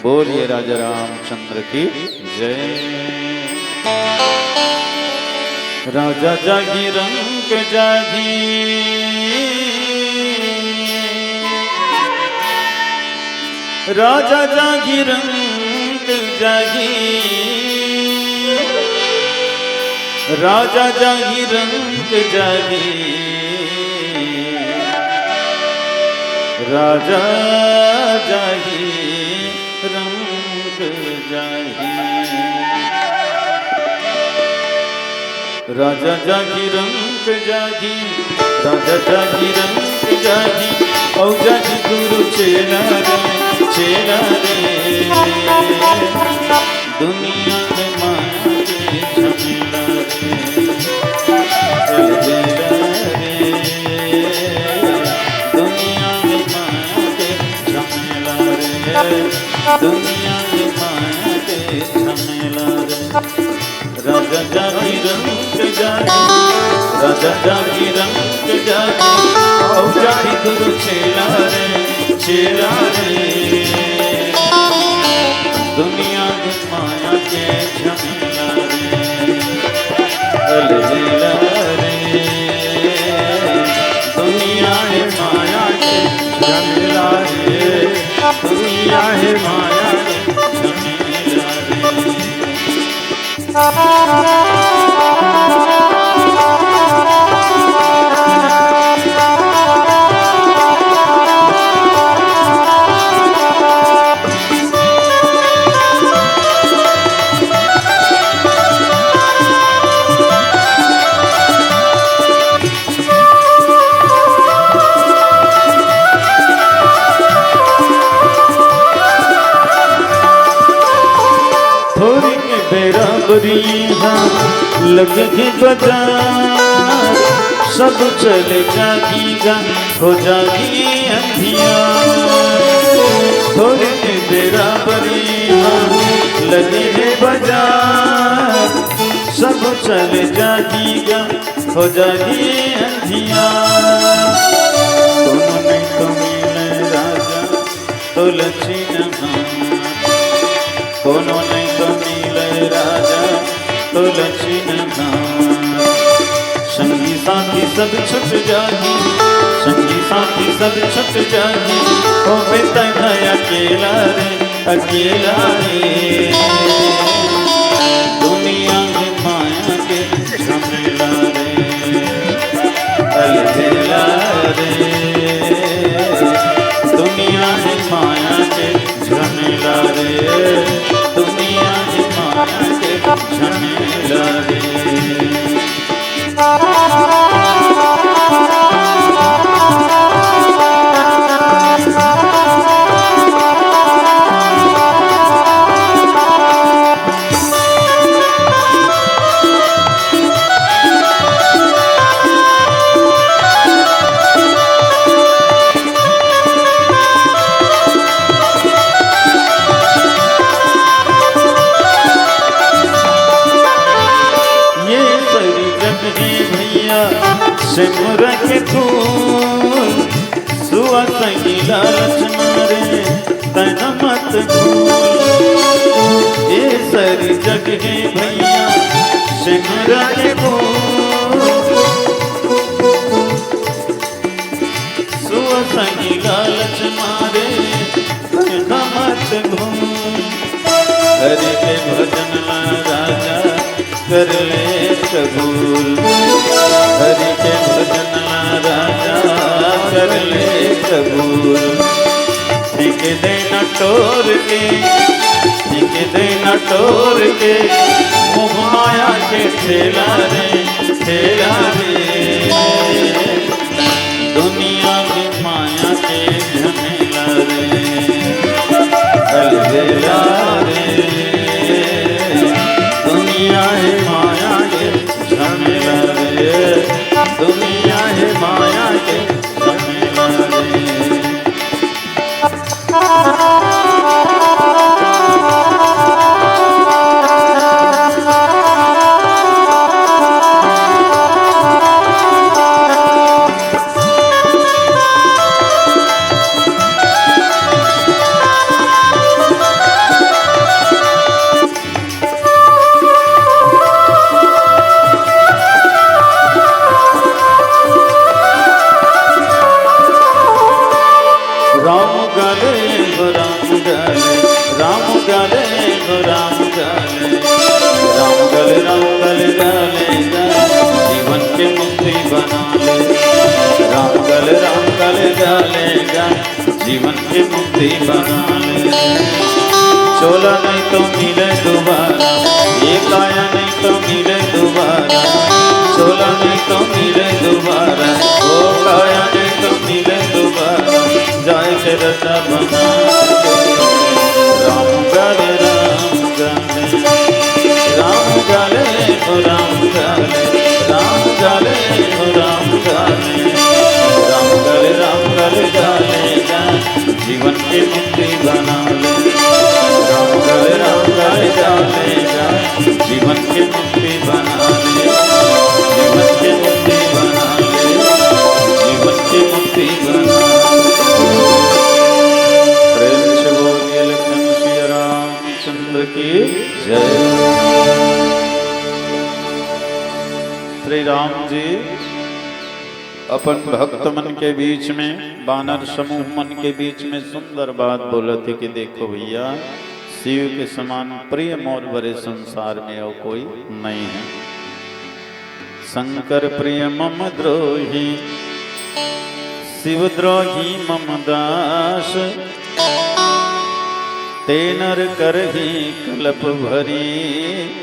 बोलिए राजा रामचंद्र की जय। राजा जागी रंग जागी, राजा जागी रंग जागी, राजा जागी रंग जागी, राजा जागी रंग जागी, राजा जागी रंग जागी, राजा जागी रंग जागी, औ जागी गुरु चेला रे दुनिया में माया के झमेला रे, दुनिया में माया के झमेला रे, दुनिया में माया के झमेला रे। राजा जागी रंग जागी, राजा जागी रंग जागी, औ जागी गुरु चेला रे दुनिया में माया के झमेला रे, अलबेला रे दुनिया है माया के झमेला रे, दुनिया है माया के झमेला रे। लगे बाजार सब चले जागीगा, हो जागी अंधियार थोड़े बेरा बरिया, लगे बाजार सब चले जागीगा, हो जागी अंधियार। दोनों नहीं तो मिले राजा तो लचीन, दोनों नहीं तो मिले राजा तो लचीन, संगी साथी सब छुट जागी, संगी साथी सब छुट जागी, हो बेटा अकेला रे दुनिया में माया के झमेला रे, अलबेला रे दुनिया में माया के झमेला रे, दुनिया में माया के झमेला रे। सिमर के फूल सुआ संगी लालच मारे तन मत भूल, ये सारी जग है भैया सिमर के फूल सुआ संगी लालच मारे तन मत भूल। हरि के भजन ला राजा कर ले कबूल, हरि के भजन राजा कर ले कबूल। ठीक देना टोर के, ठीक देना टोर के, मोह माया के ठेला रे दुनिया में माया के झमेला रे, अलबेला रे दुनिया है माया के झमेला रे, दुनिया है माया के झमेला रे। जीवन की मुक्ति बना ले। चोला नहीं तो मिले दोबारा, ये काया नहीं तो मिले दोबारा, चोला नहीं तो मिले दोबारा, वो काया नहीं तो मिले दोबारा, जाए के रचा बना राम गाले राम गाले राम गाले राम गाले राम गाले राम गाले राम गाले राम गाले गाले गाले जीवन की मुक्ति बना ले। राम गाले गाले गाले जीवन की मुक्ति बना ले, जीवन की मुक्ति बना ले, जीवन की मुक्ति बना ले। प्रेम से बोलिए लखन श्री रामचंद्र की जय। श्री राम जी अपन भक्त मन के बीच में, बानर समूह मन के बीच में सुंदर बात बोले थे कि देखो भैया, शिव के समान प्रिय मोर भरे संसार में और कोई नहीं है। शंकर प्रिय मम द्रोही, शिव द्रोही मम दास, ते नर करही कलप भरी,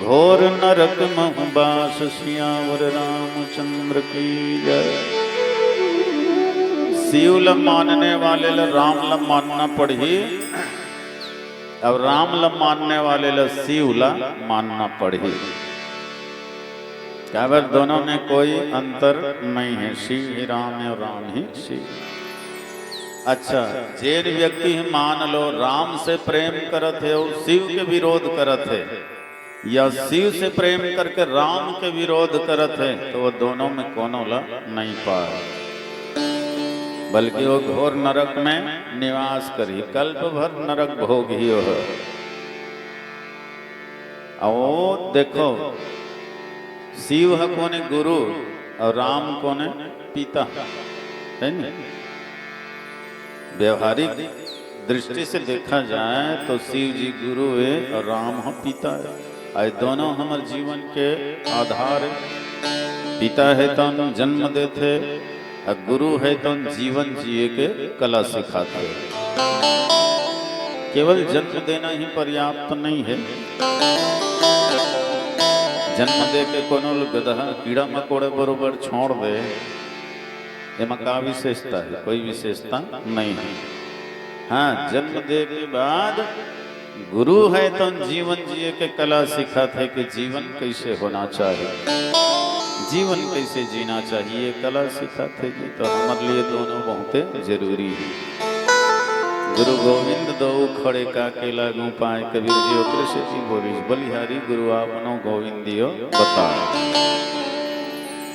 घोर नरक महबास, सियावर रामचंद्र की जय। शिव ल मानने वाले ल राम ल मानना पड़ी, अब राम ल मानने वाले ल शिव ल मानना पड़ी। क्या बात, दोनों में कोई अंतर नहीं है, शिव ही राम है और राम ही शिव। अच्छा, जे व्यक्ति मान लो राम से प्रेम करत है और शिव के विरोध करत है, या शिव से प्रेम करके राम के विरोध करत है, तो वो दोनों में कोनो ला नहीं पाए, बल्कि वो घोर नरक में निवास करी, कल्प भर नरक भोग ही हो। आओ देखो, शिव है कोने गुरु और राम कोने पिता, है नहीं? व्यवहारिक दृष्टि से देखा जाए तो शिव जी गुरु है और राम है पिता है। आए दोनों हमारे जीवन के आधार है। पिता है तो हम जन्म देते, और गुरु है तो जीवन जिए के कला सिखाते। केवल जन्म देना ही पर्याप्त नहीं है। जन्म दे के कोनो गधा कीड़ा मकोड़े बरोबर छोड़ दे, एमा का विशेषता है? कोई विशेषता नहीं है। हाँ, जन्म दे के बाद गुरु है तो जीवन जिए के कला सिखाते कि जीवन कैसे होना चाहिए, जीवन कैसे जीना चाहिए, कला सिखाते जी। तो हमारे लिए दोनों बहुत जरूरी है। गुरु गोविंद दो खड़े का के लागू पाए, कबीर जी ओकरे से की बोली, बलिहारी गुरु आपनो गोविंदियो बताए।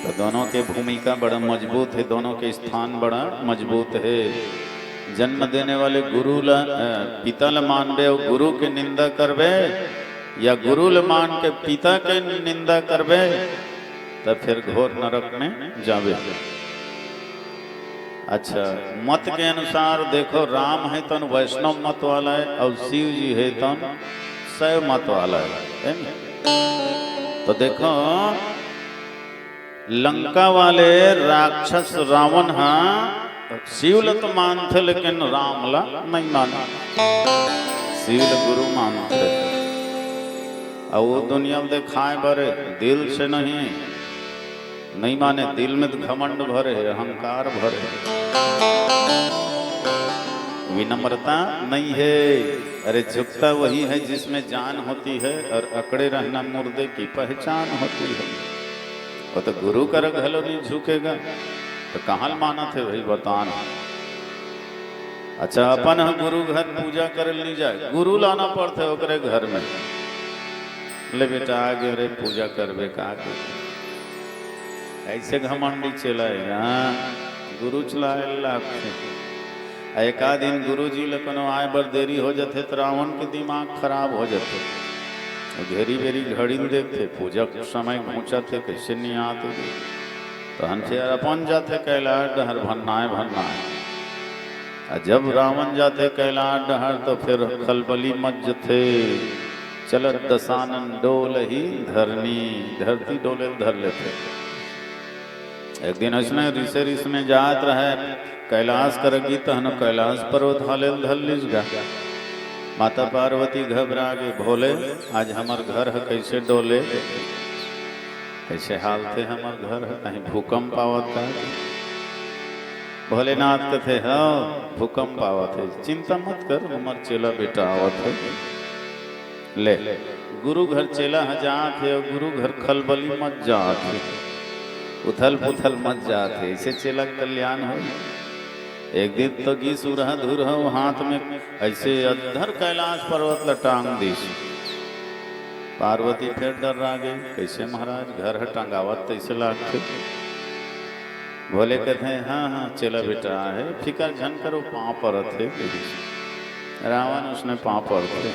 तो दोनों के भूमिका बड़ा मजबूत है, दोनों के स्थान बड़ा मजबूत है। जन्म देने वाले गुरु ला पिता ल मानबे और गुरु के निंदा करबे, या गुरु ल मान के पिता के निंदा करबे, तो फिर घोर नरक में जावे। अच्छा, मत के अनुसार देखो, राम है तो वैष्णव मत वाला है और शिव जी है तो शैव मत वाला है। तो देखो, लंका वाले राक्षस रावण हाँ शिव ल तो मानते, लेकिन राम ला नहीं माना। शिव ल गुरु मानते, और वो दुनिया में दिखाए भरे दिल से नहीं माने, दिल में तो घमंड भरे, अहंकार भरे, विनम्रता नहीं है। अरे झुकता वही है जिसमें जान होती है, और अकड़े रहना मुर्दे की पहचान होती है। वो तो गुरु का रघलो नहीं झुकेगा, तो कहाँ माना थे भाई बताना। अच्छा, अपन गुरु घर पूजा कर नहीं जाए, गुरु लाना पड़ते ओकरे घर में। ले बेटा आगे रे पूजा करबे का, ऐसे घमंडी चलाएगा। गुरु चलाए लाख एक आध दिन गुरु जी लेकिन आए बर देरी हो जाते तो रावण के दिमाग खराब हो जाते। घेरी बेरी घड़ी देखते, पूजा के समय पहुंचा थे, कैसे नहीं आते। तो हमसे यार अपन जाते कैलाश डहर भरना है। जब रावण जाते कैलाश डहर तो फिर खलबली मज थे, चलत दसानन डोल ही धरनी, धरती डोले धर लेते। एक दिन उसने ऋषि में जात रहे कैलाश करगी तहन कैलाश पर्वत हाले धल गा। माता पार्वती घबरा गए, भोले आज हमार घर है कैसे डोले, कैसे हाल थे हमार घर है, कहीं भूकंप आवत का। भोलेनाथ कथे हाँ भूकंप आवत है, चिंता मत कर हमार चेला बेटा आवत है। ले गुरु घर चेला जात है और गुरु घर खलबली मत जात है, उथल पुथल मत जात है, इसे चेला कल्याण हो। एक दिन तो गी सुरह धुरह हाथ में ऐसे अधर कैलाश पर्वत लटांग दी। पार्वती फिर डर आ गई, कैसे महाराज घर है टंगावत तैसे लागते। भोले कहते हैं हाँ हाँ चेला बेटा है, फिकर झन करो पाँव परत है। रावण उसने पाँव परते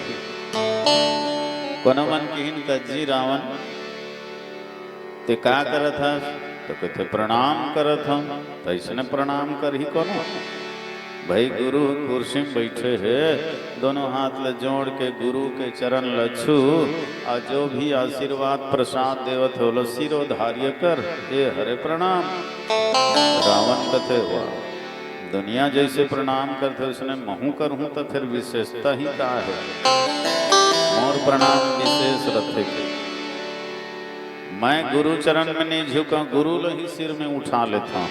कोनो मन की तजी रावण ते का करत था, तो कहते प्रणाम करत हम, तो इसने प्रणाम कर ही कोनो। भाई गुरु कुर्सी में बैठे है, दोनों हाथ ल जोड़ के गुरु के चरण लच्छू और जो भी आशीर्वाद प्रसाद देवत हो सिरो धार्य कर हे हरे प्रणाम। रावण कथे हुआ दुनिया जैसे प्रणाम करते उसने महू कर हूं तो फिर विशेषता ही का है, मोर प्रणाम विशेष रखे। मैं गुरु चरण में नहीं झुका, गुरु ही सिर में उठा लेता हूँ।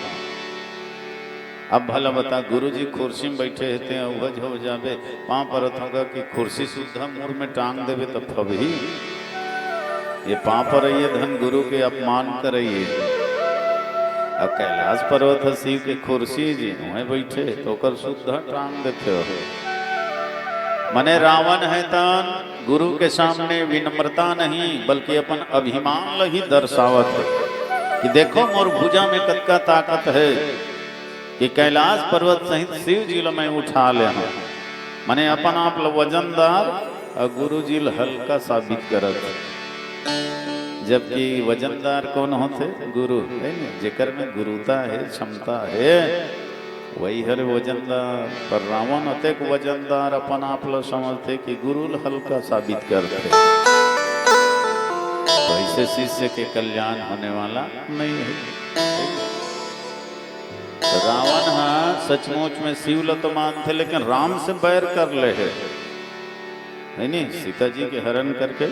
अब भला बता गुरु जी कुर्सी में बैठे रहते हैं, उभज हो जावे पाँव परत होगा कि कुर्सी सुधा मुड़ में टांग देवे तब फबही। ये पाँव पर रहिए धन गुरु के अपमान करिए। अब कैलाश पर्वत शिव के कुर्सी जी वहीं बैठे तो कर सुधा टांग देते हो। मने रावण है तन गुरु के सामने विनम्रता नहीं बल्कि अपन अभिमान ही दर्शावत है कि देखो मोर भुजा में कतका ताकत है कि कैलाश पर्वत सहित शिव जी मैं उठा ले। मने अपन आप वजनदार और गुरु जी हल्का साबित करत, जबकि वजनदार कौन होते गुरु है न, जेकर में गुरुता है क्षमता है वही हर वजनदार। पर रावण अतेक वजनदार अपन आप समझते कि गुरु हल्का साबित करते, तो ऐसे शिष्य के कल्याण होने वाला नहीं है। तो रावण हाँ सचमुच में शिव ल तो मानते लेकिन राम से बैर कर ले है नहीं, सीता जी के हरण करके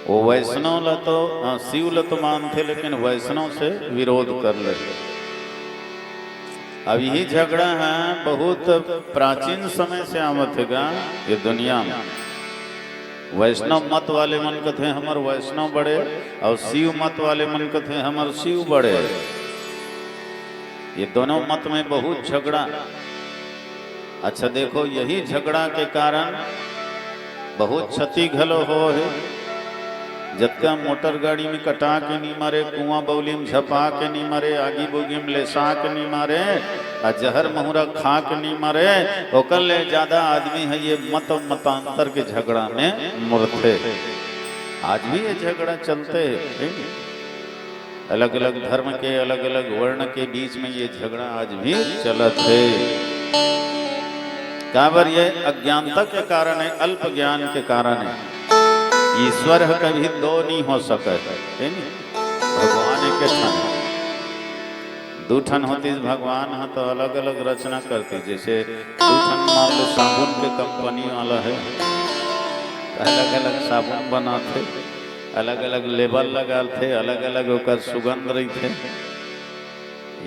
वो वैष्णव ल तो शिव ल तो मानते लेकिन वैष्णव से विरोध कर ले। अब यही झगड़ा है बहुत प्राचीन समय से आवत है ये दुनिया में। वैष्णव मत वाले मन कथे हमर वैष्णव बड़े और शिव मत वाले मन कथे हमर शिव बड़े। ये दोनों मत में बहुत झगड़ा। अच्छा देखो यही झगड़ा के कारण बहुत क्षति घलो हो है। जबका मोटर गाड़ी में कटा के नहीं मारे, कुआं बौली में झपा के नहीं मारे, आगी बोगी में लेसा के नहीं मारे और जहर महुरा खा के नहीं मारे, ओकर ले ज्यादा आदमी है ये मत मतांतर के झगड़ा में मुरते। आज भी ये झगड़ा चलते है, अलग अलग धर्म के अलग अलग वर्ण के बीच में ये झगड़ा आज भी चलत है। काबर ये अज्ञानता के कारण है, अल्प ज्ञान के कारण है। ईश्वर कभी दो नहीं हो सके, भगवान के ठन दो ठन होती भगवान है तो अलग अलग रचना करती। जैसे दो ठन मान लो साबुन के कंपनी वाला है, अलग अलग साबुन बनाते, अलग अलग लेबल लगाते, अलग अलग होकर सुगंध रही थे।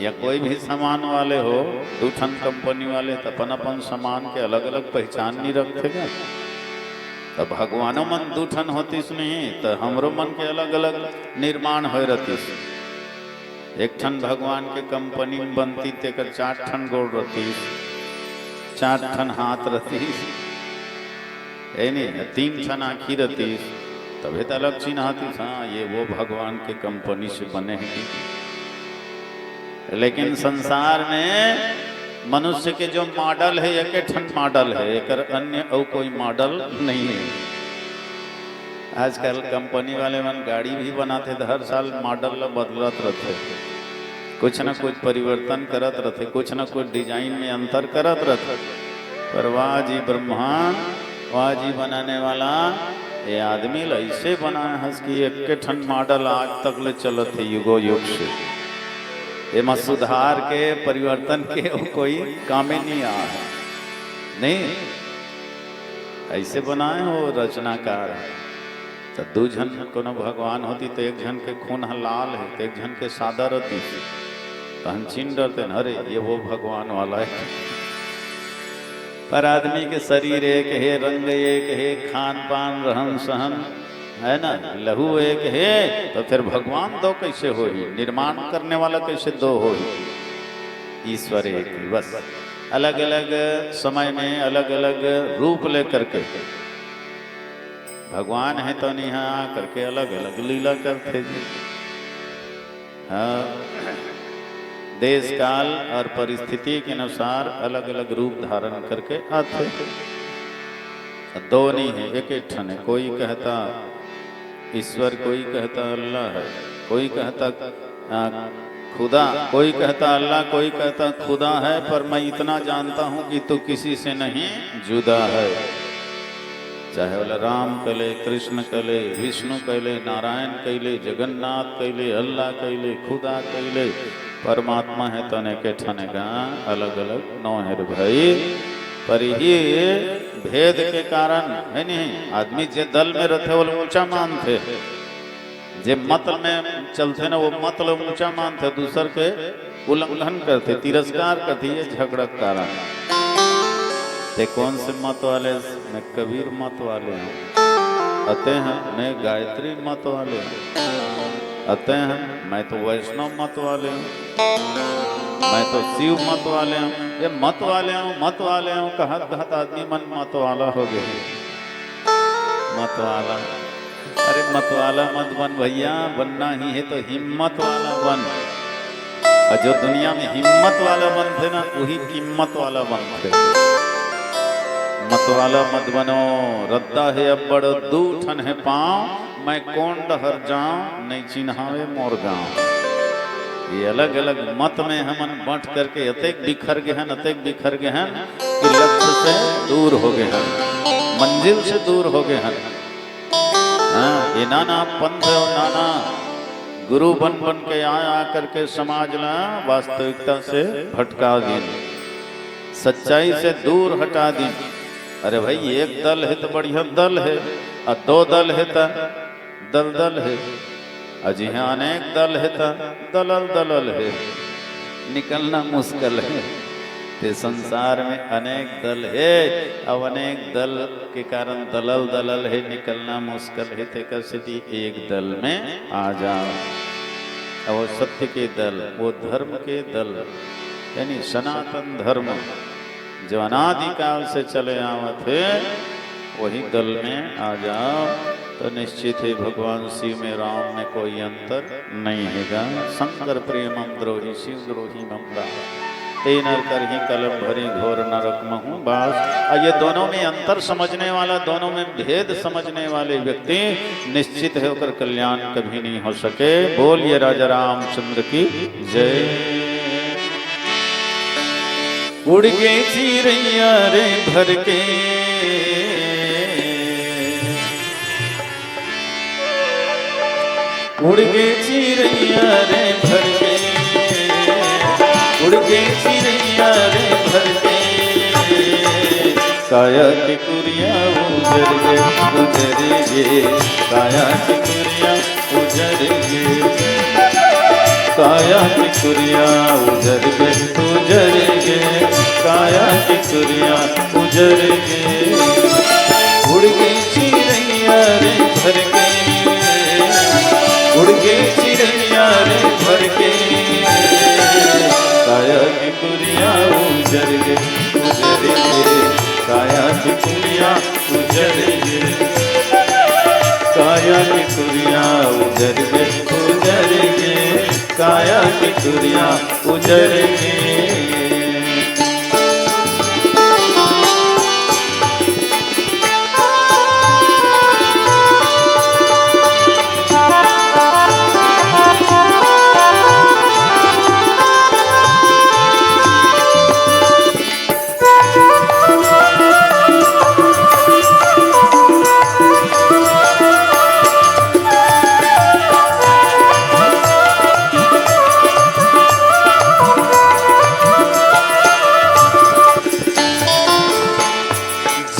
या कोई भी सामान वाले हो दो ठन कंपनी वाले तो अपन अपन सामान के अलग अलग पहचान नहीं रखते क्या। तो भगवानो मन दो ठन होती नहीं तो हमरो मन के अलग अलग निर्माण हो रहती। एक ठन भगवान के कंपनी में बनती तेकर 4 ठन गोड़ रहती, 4 ठन हाथ रहती, नहीं 3 ठन आँखी रहती, तभी तो अलग चिन्ह आती हाँ ये वो भगवान के कंपनी से बने हैं। लेकिन संसार में मनुष्य के जो मॉडल है एक ठन मॉडल है, एक अन्य और कोई मॉडल नहीं है। आजकल कंपनी वाले मन गाड़ी भी बनाते तो हर साल मॉडल बदलत रहते, कुछ न कुछ परिवर्तन करत रहते, कुछ न कुछ डिजाइन में अंतर करत रहते। पर वाह जी ब्रह्मांड, वाह जी बनाने वाला ये आदमी ऐसे बनाया है कि एक ठन मॉडल आज तक ले चलत है युगो युग से। एमा सुधार के परिवर्तन के कोई काम ही नहीं आ नहीं ऐसे बनाए हो रचनाकार। तो दू जन कोनो भगवान होती तो एक जन के खून लाल है तो एक जन के सादा रहती तो हम चिन्ह डरते अरे ये वो भगवान वाला है। पर आदमी के शरीर एक है, रंग एक है, खान पान रहन सहन है ना, लहू एक है, तो फिर भगवान दो कैसे हो ही, निर्माण करने वाला कैसे दो हो ही। ईश्वर एक ही बस, अलग अलग समय में अलग अलग रूप लेकर के भगवान है तो नहीं करके अलग अलग लीला करते जी। हाँ, देश काल और परिस्थिति के अनुसार अलग अलग रूप धारण करके आते। दो नहीं है, एक एक ठन है। कोई कहता ईश्वर, कोई कहता अल्लाह है, कोई कहता खुदा, कोई कहता अल्लाह, कोई कहता खुदा है। पर मैं इतना जानता हूं कि तू किसी से नहीं जुदा है। चाहे बोला राम कहले, कृष्ण कहले, विष्णु कहले, नारायण कहले, जगन्नाथ कहले, अल्लाह कहले, खुदा कहले, परमात्मा है तो ने के ठने का अलग अलग नौ है भाई। पर ये भेद के कारण है नहीं, आदमी जे दल में रहते वो ऊंचा मानते, जे मत में चलते ना वो मतलब ऊंचा मानते, दूसर के उल्लंघन करते, तिरस्कार करते, ये झगड़ा कारण। ते कौन से मत वाले? मैं कबीर मत वाले हूँ, अते हैं। मैं गायत्री मत वाले हूँ, अते हैं। मैं तो वैष्णव मत वाले हूँ, मैं तो शिव मत वाले हूँ। ये मत वाले हूँ, मत वाले हूँ कहत कहत आदमी मन मत वाला हो गया। मत वाला, अरे मत वाला मत बन भैया, बनना ही है तो हिम्मत वाला बन। और जो दुनिया में हिम्मत वाला बनते ना वही कीमत वाला बनते। मत वाला मत बनो, रद्दा है अब बड़ दूठन है पाँव, मैं कौन डहर जाऊं नहीं चिन्हावे मोर गाँव। ये अलग अलग मत में हमन बंट करके अतेक बिखर गए हैं, अतेक बिखर गए हैं कि लक्ष्य से दूर हो गए हैं, मंजिल से दूर हो गए हैं। हाँ, ये नाना पंथ और नाना गुरु बन बन के आ करके समाज ला वास्तविकता से भटका दी, सच्चाई से दूर हटा दी। अरे भाई एक दल है तो बढ़िया दल है, और दो दल है तो दल दल है, अजी हाँ अनेक दल है तो दलल दलल है, निकलना मुश्किल है। ते संसार में अनेक दल है, अब अनेक दल के कारण दलल दलल है, निकलना मुश्किल है। ते कैसे एक दल में आ जाओ। वो सत्य के दल, वो धर्म के दल, यानी सनातन धर्म जो अनादिकाल से चले आवत है, वही दल में आ जाओ तो निश्चित है भगवान शिव में राम में कोई अंतर नहीं हैगा। शंकर प्रेमम द्रोही शिव द्रोही ममरा, ते नर कर ही कलम भरी घोर नरक महू बास। ये दोनों में अंतर समझने वाला, दोनों में भेद समझने वाले व्यक्ति निश्चित है होकर कल्याण कभी नहीं हो सके। बोलिए राजा रामचंद्र की जय। उड़ गए चिड़ैया रे भर के, उड़ गए चिड़ैया रे भर के, उड़ गए चिड़ैया रे भर के, काया की कुरिया उजर गे उजर गे, काया की कुरिया उजर गे, काया की कुरिया उजर गे उजर गे, काया की कुरिया उजर गे। उड़ गई चिड़ैया रे भर के, उड़ गई चिड़ैया रे भर के, काया की कुरिया उजर गे उजर गे, काया की कुरिया उजर गे, काया की कुरिया उजर गे उजर गे, काया की कुरिया उजर गे।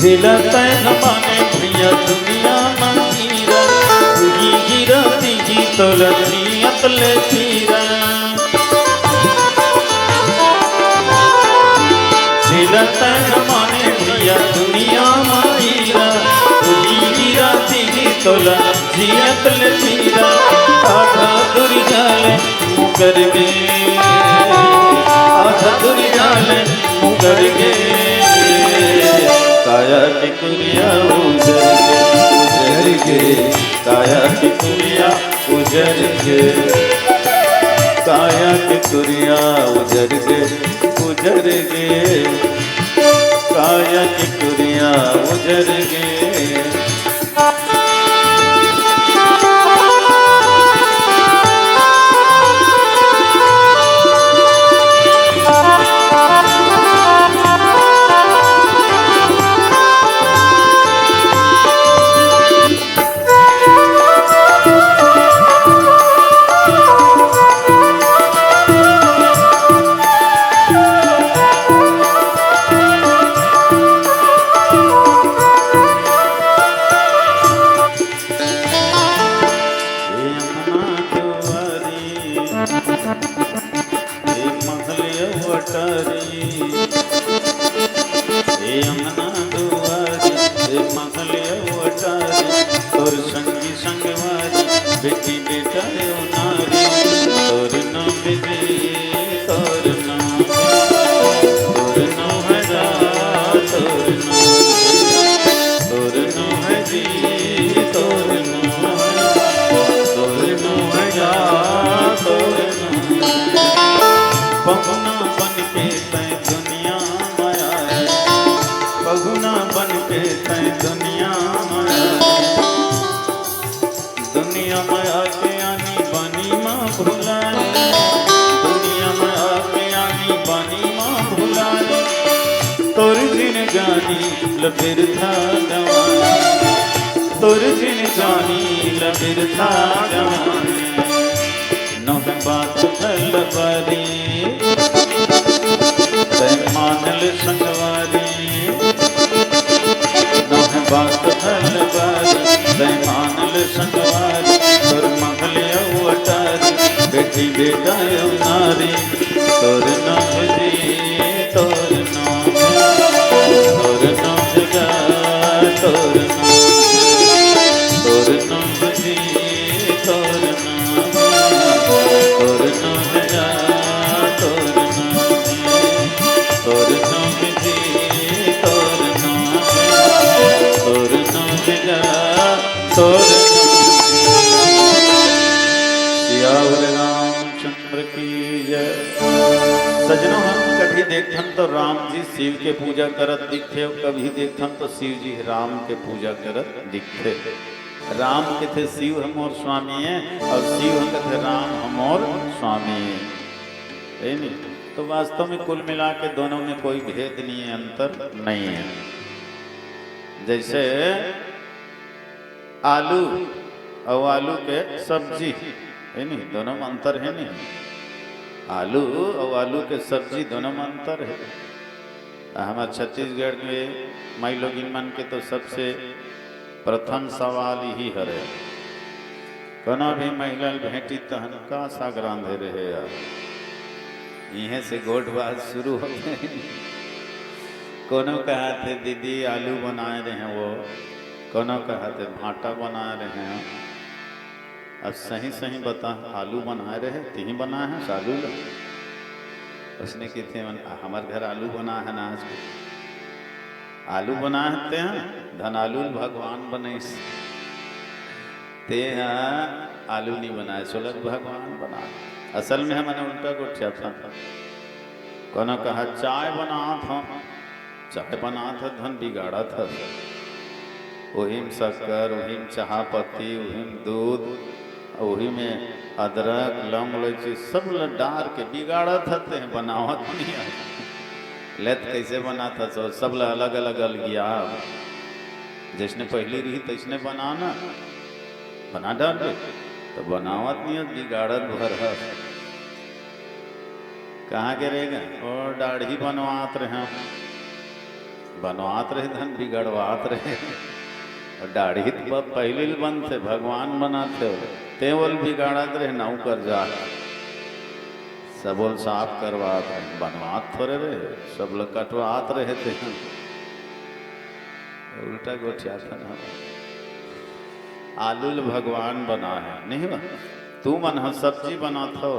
झिलता माने भैया दुनिया मंगीरा तुझी गिरा तीजी तो लड़ियत ले पीरा झिलता माने भैया दुनिया मंगीरा तुझी गिरा तीजी तो लड़ियत ले पीरा आधा दूरी जाले मुकर गे आधा दूरी जाले मुकर गे काया की कुरिया उजर गे काया की कुरिया उजर गे काया की कुरिया उजर गे काया की कुरिया उजर गे लबिरथा जवानी तोर जिन जानी लबिरथा जवानी नह बात फलवारी तै मानल संगवारी नह बात फलवारी तै मानल संगवारी तोर महल अवतारी बेटी बेटा नारी तोर नाम जी तोर नाम तोर नाम जगा तोर नाम जी तोर नाम जगा तोर नाम जी तोर नाम जगा तोर सियावर रामचंद्र की जय। सजनों हम कभी देखन तो राम जी शिव के पूजा करत दिखे और कभी देखन तो शिव जी राम के पूजा करत दिखे। राम के थे शिव हम और स्वामी है और शिव के थे राम हम और स्वामी है नहीं। तो वास्तव में कुल मिला के दोनों में कोई भेद नहीं है, अंतर नहीं है। जैसे आलू और आलू के सब्जी है नहीं, दोनों में अंतर है नहीं। आलू और आलू के सब्जी दोनों में अंतर है। हमारे छत्तीसगढ़ के माई लोगिन मन के तो सबसे प्रथम सवाल ही हरे कोना भी महिला भेंटी तहन का साग रांधे रहे यार। यहीं से गोट बात शुरू हो गए। कोनो कहा थे दीदी आलू बनाए रहे हैं, वो कोनो कहा थे भाटा बनाए रहे हैं। अब सही सही बता, आलू बनाए रहे तीन बनाए हैं आलू ला। उसने की थे हमारे घर आलू बना है ना, आज आलू बनाते हैं धन आलू भगवान बने ते आलू नहीं बनाए सोलक भगवान बना। असल में मैंने उल्टा गोठिया था। कोनो कहा चाय बना था, चाय बना था धन बिगाड़ा था। वही में शक्कर, वही में चाह पत्ती, वही में दूध, वही में अदरक लौंग इलायची सब डाल के बिगाड़ा था ते बनावत नहीं है। लेत कैसे बना था सो सब अलग अलग अलगिया जैसने पहली रही तैसने बनाना बना डाल तो बनावत नहीं है, बिगाड़त भर है। कहाँ के रहेगा और दाढ़ी बनवात रहे बनवात रहे धन बिगड़वात रहे और दाढ़ी तो पहले बनते भगवान बनाते हो तेवल बिगाड़त रहे नौकर जा सबोल साफ करवात रहे बनवात थोड़े रहे सब लोग कटवात रहे थे उल्टा गोठिया था ना आलूल भगवान बना है नहीं बा तू मन सब्जी बना था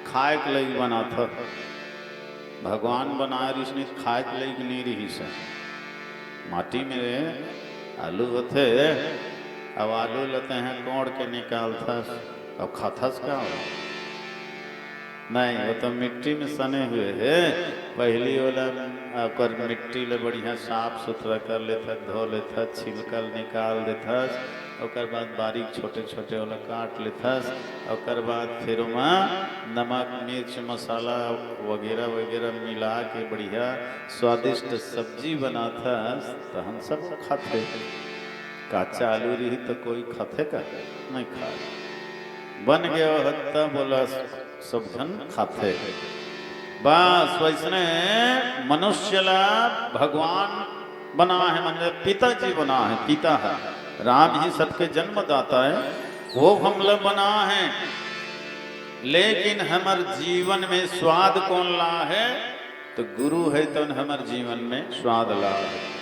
खाए के लिए बना था भगवान बनाए रिश्नी खाए के लिए नहीं रही से माटी में आलू होते अब आलू लेते हैं कोड़ के निकालता अब खाथस क्या हो नहीं वो तो मिट्टी में सने हुए है पहली वाला कर मिट्टी ले बढ़िया साफ सुथरा कर लेता धो लेता छिलकल निकाल देता और बाद बारीक छोटे छोटे वाला काट लेता और बाद फिर वहाँ नमक मिर्च मसाला वगैरह वगैरह मिला के बढ़िया स्वादिष्ट सब्जी बनाता तो हम सब खाते कच्चा आलू रही तो कोई खाते का नहीं खा बन गया हत्ता बोला सब जन खाते बस वैसने मनुष्य ला भगवान बना है मन पिताजी बना है पिता है राम ही सबके जन्मदाता है वो हम लोग बना है लेकिन हमार जीवन में स्वाद कौन ला है तो गुरु है तो हमार जीवन में स्वाद ला है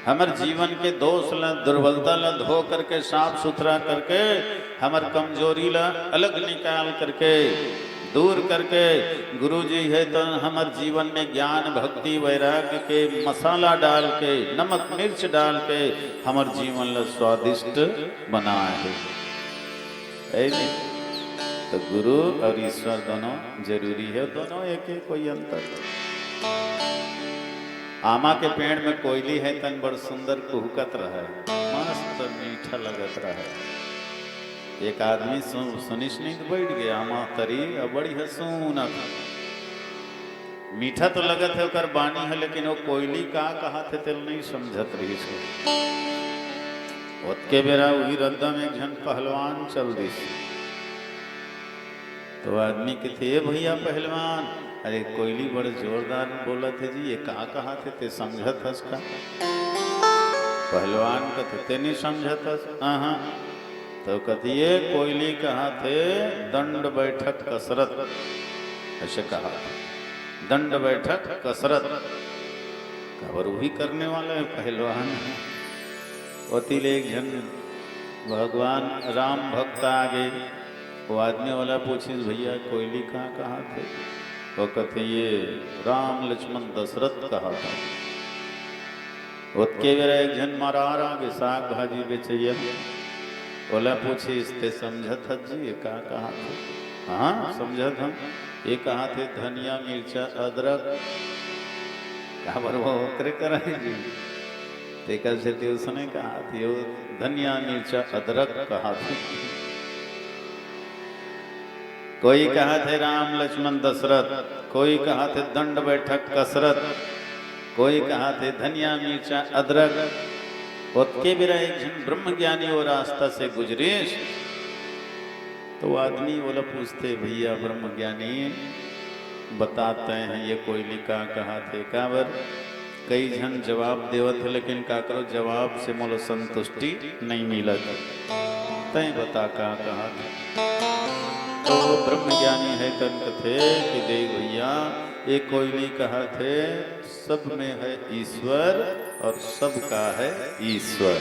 हमार जीवन के दोष ला दुर्बलता ला धो करके साफ सुथरा करके हमार कमजोरी ला अलग निकाल करके दूर करके गुरु जी है तो हमार जीवन में ज्ञान भक्ति वैराग्य के मसाला डाल के नमक मिर्च डाल के हमार जीवन ला स्वादिष्ट बनाए है ऐसे तो गुरु और ईश्वर दोनों जरूरी है दोनों एक ही कोई अंतर आमा के पेड़ में कोयली है तन बड़ सुंदर कुहकत रहा मस्त मीठा लगत रहा एक आदमी सुनिश नहीं तो बैठ गया आमा तरी और बड़ी हसूना था मीठा तो लगत है कर बानी है लेकिन वो कोयली का कहा थे तेल नहीं समझत रही से उसके बेरा वही रद्दा में एक जन पहलवान चल दी तो आदमी के थे भैया पहलवान अरे कोयली बड़े जोरदार बोला थे जी ये कहा थे ते समझत हस का पहलवान का ते नहीं समझत हस हाँ तो कथिए कोयली कहा थे दंड बैठक कसरत ऐसे कहा दंड बैठक कसरत खबर वही करने वाला है पहलवान वतीले एक जन भगवान राम भक्त आगे वो आदमी वाला पूछी भैया कोयली कहाँ थे वो कहते ये राम लक्ष्मण दशरथ कहा था उसके बेरा एक जन मरार आगे साग भाजी बेचैया बोला पूछी इससे समझत जी ये कहा थे हाँ समझत हम ये कहा थे धनिया मिर्चा अदरक खबर वो करे कराए जी तेकर से उसने कहा थी वो धनिया मिर्चा अदरक कहा थे कोई कहा थे राम लक्ष्मण दशरथ कोई कहा थे दंड बैठक कसरत कोई कहा थे धनिया मिर्चा अदरक उसके बिना एक जन ब्रह्म ज्ञानी वो रास्ता से गुजरे तो आदमी बोला पूछते भैया ब्रह्म ज्ञानी बताते हैं ये कोयली कहा थे काबर कई जन जवाब देवत है लेकिन का करो जवाब से मोलो संतुष्टि नहीं मिला तय बता कहा थे तो ब्रह्म ज्ञानी है तंक थे कि देख भैया ये कोयली कहा थे सब में है ईश्वर और सबका है ईश्वर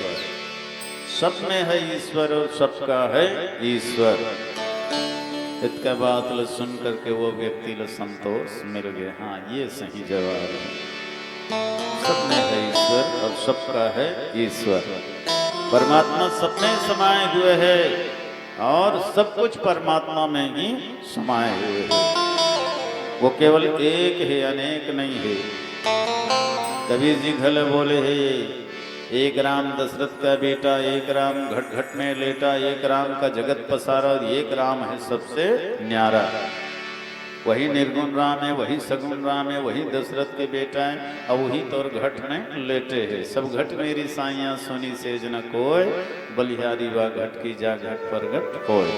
सब में है ईश्वर और सबका है ईश्वर इसका बात लो सुन करके वो व्यक्ति लो संतोष मिल गया हाँ ये सही जवाब है सब में है ईश्वर और सबका है ईश्वर परमात्मा सब में समाये हुए है और सब कुछ परमात्मा में ही समाये हुए हैं वो केवल एक है अनेक नहीं है कबीर जी घल बोले है एक राम दशरथ का बेटा एक राम घट घट में लेटा एक राम का जगत पसारा और एक राम है सबसे न्यारा वही निर्गुण राम है वही सगुण राम है वही दशरथ के बेटा है और वही तोर घट में लेटे है सब घट मेरी साइया सुनी सेज न कोय बलिहारी वा घट की जा घट पर घट कोय